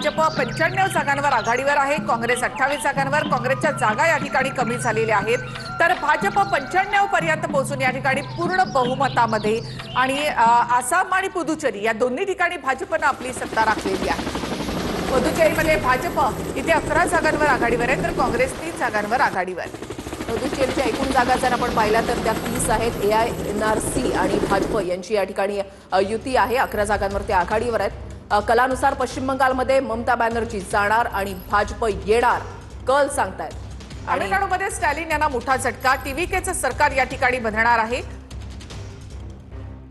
भाजप 95 जागांवर आघाडीवर आहे, काँग्रेस 28 जागांवर। काँग्रेसच्या जागा या ठिकाणी कमी झालेल्या आहेत, तर भाजप 95 पर्यंत पोहोचून या ठिकाणी पूर्ण बहुमतामध्ये आणि आसाम आणि पुदुचेरी या दोन्ही ठिकाणी भाजपने आपली सत्ता राखलेली आहे। पुदुचेरीमध्ये भाजप इथे 11 जागांवर आघाडीवर आहे, तर काँग्रेस 3 जागांवर आघाडीवर आहे। पुदुचेरीच्या एकूण जागा जर आपण पाहिल्या तर त्या 30 आहेत। AINRC आणि भाजप यांची या ठिकाणी युती आहे। 11 जागांवर ते आघाडीवर आहेत। कलानुसार पश्चिम बंगालमध्ये ममता बॅनर्जी जाणार आणि भाजप येणार, कल सांगतायत। तामिळनाडूमध्ये स्टॅलिन यांना मोठा झटका, TVKचं सरकार या ठिकाणी बनणार आहे।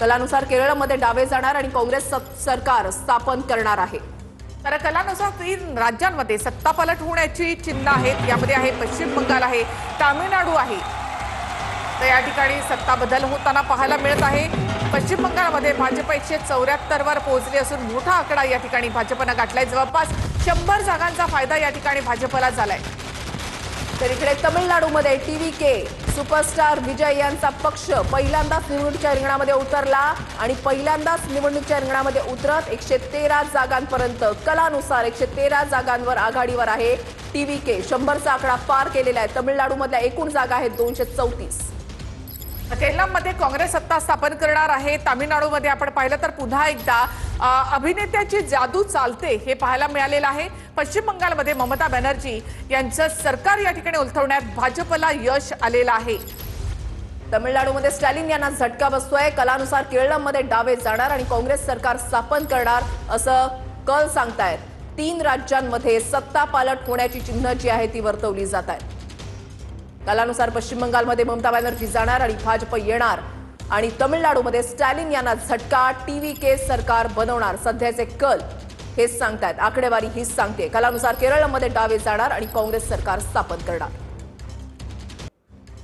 कलानुसार केरळमध्ये डावे जाणार आणि काँग्रेस सरकार स्थापन करणार आहे। तर कलानुसार 3 राज्यांमध्ये सत्तापालट होण्याची चिन्ह आहेत। यामध्ये आहे पश्चिम बंगाल आहे, तामिळनाडू आहे। तर या ठिकाणी सत्ता बदल होताना पाहायला मिळत आहे। पश्चिम बंगालमध्ये भाजप 174 वर पोहोचली असून मोठा आकडा या ठिकाणी भाजपने गाठलाय। जवळपास 100 जागांचा फायदा या ठिकाणी भाजपला झालाय। तर इकडे तमिळनाडूमध्ये TVK सुपरस्टार विजय यांचा पक्ष पहिल्यांदाच निवडणुकीच्या रिंगणामध्ये उतरला आणि पहिल्यांदाच निवडणुकीच्या रिंगणामध्ये उतरत 113 जागांपर्यंत कलानुसार 113 जागांवर आघाडीवर आहे TVK। 100चा आकडा पार केलेला आहे। तमिळनाडूमधल्या एकूण जागा आहेत 234। केरळमध्ये काँग्रेस सत्ता स्थापन करणार आहे। तामिळनाडूमध्ये आपण पाहिलं तर पुन्हा एकदा अभिनेत्याची जादू चालते हे पाहायला मिळालेलं आहे। पश्चिम बंगालमध्ये ममता बॅनर्जी यांचं सरकार या ठिकाणी उलथवण्यात भाजपला यश आलेलं आहे। तमिळनाडूमध्ये स्टॅलिन यांना झटका बसतोय। कलानुसार केरळमध्ये डावे जाणार आणि काँग्रेस सरकार स्थापन करणार असं कल सांगतायत। 3 राज्यांमध्ये सत्ता पालट होण्याची चिन्ह जी आहे ती वर्तवली जात आहेत। कलानुसार पश्चिम बंगालमध्ये ममता बॅनर्जी जाणार आणि भाजप येणार आणि तमिळनाडूमध्ये स्टॅलिन यांना झटका, TVK सरकार बनवणार सध्याचे कल हेच सांगतायत। आकडेवारी हीच सांगते। कलानुसार केरळमध्ये डावे जाणार आणि काँग्रेस सरकार स्थापन करणार।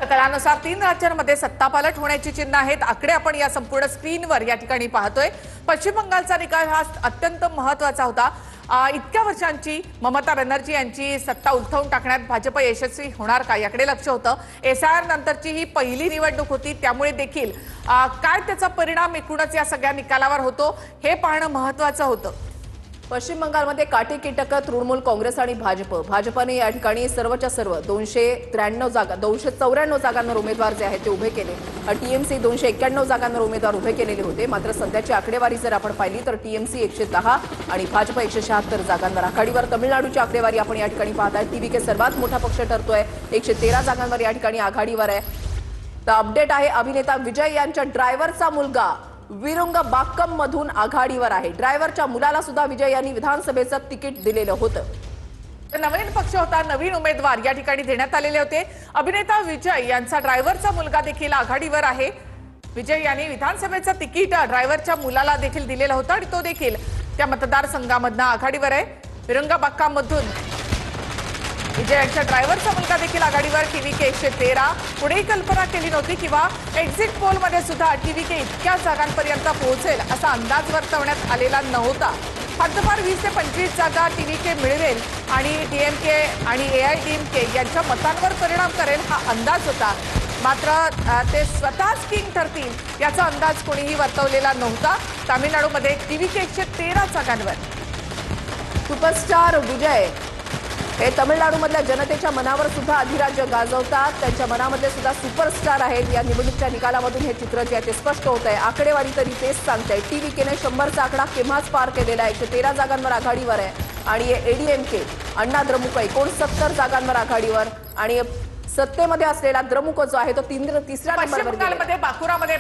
कलानुसार 3 राज्यांमध्ये सत्तापालट होण्याची चिन्ह आहेत। आकडे आपण या संपूर्ण स्क्रीनवर या ठिकाणी पाहतोय। पश्चिम बंगालचा निकाल हा अत्यंत महत्त्वाचा होता। इतक्या वर्षांची ममता बॅनर्जी यांची सत्ता उलथवून टाकण्यात भाजप यशस्वी होणार का याकडे लक्ष होतं। SIR नंतरची ही पहिली निवडणूक होती, त्यामुळे देखील काय त्याचा परिणाम एकूणच या सगळ्या निकालावर होतो हे पाहणं महत्त्वाचं होतं। पश्चिम बंगालमध्ये काटेकी टक्कर तृणमूल काँग्रेस आणि भाजपने या ठिकाणी सर्वच्या सर्व 294 जागांवर उमेदवार जे आहेत ते उभे केले। TMC 291 जागांवर उमेदवार उभे केलेले होते। मात्र सध्याची आकडेवारी जर आपण पाहिली तर TMC 110 आणि भाजप 176 जागांवर आघाडीवर। तमिळनाडूची आकडेवारी आपण या ठिकाणी पाहताय। TVK सर्वात मोठा पक्ष ठरतोय, 113 जागांवर या ठिकाणी आघाडीवर आहे। तर अपडेट आहे, अभिनेता विजय यांच्या ड्रायव्हरचा मुलगा विरुंगबाक्कम मधून आघाडीवर आहे। ड्रायव्हरच्या मुलाला सुद्धा विजय यांनी विधानसभेचं तिकीट दिलेलं होतं। नवीन पक्ष होता, नवीन उमेदवार या ठिकाणी देण्यात आलेले होते। अभिनेता विजय यांचा ड्रायव्हरचा मुलगा देखील आघाडीवर आहे। विजय यांनी विधानसभेचं तिकीट ड्रायव्हरच्या मुलाला देखील दिलेलं होतं आणि तो देखील त्या मतदारसंघामधनं आघाडीवर आहे। विरुंगबाक्कम मधून विजय यांच्या ड्रायव्हरचा मुलगा देखील आघाडीवर। TVK 113। पुढे कल्पना केली नव्हती किंवा एक्झिट पोलमध्ये सुद्धा TVK इतक्या जागांपर्यंत पोहोचेल असा अंदाज वर्तवण्यात आलेला नव्हता। हद्दपार 20 ते 25 जागा TVK मिळवेल आणि DMK आणि AIDMK यांच्या मतांवर परिणाम करेल हा अंदाज होता। मात्र ते स्वतःच किंग ठरतील याचा अंदाज कोणीही वर्तवलेला नव्हता। तामिळनाडूमध्ये TVK 113 जागांवर सुपरस्टार विजय हे तमिळनाडूमधल्या जनतेच्या मनावर सुद्धा अधिराज्य गाजवतात। त्यांच्या मनामधले सुद्धा सुपरस्टार आहेत। या निवडणुकीच्या निकालामधून हे चित्र जे आहे ते स्पष्ट होत आहे। आकडेवारी तरी तेच सांगते। TVKने 100चा आकडा केव्हाच पार केलेला आहे, 113 जागांवर आघाडीवर आहे आणि ADMK अण्णा द्रमुक 69 जागांवर आघाडीवर आणि सत्तेमध्ये असलेला द्रमुक जो आहे तो तिसऱ्या नंबरवर पश्चिम बंगालमध्ये बाकुरामध्ये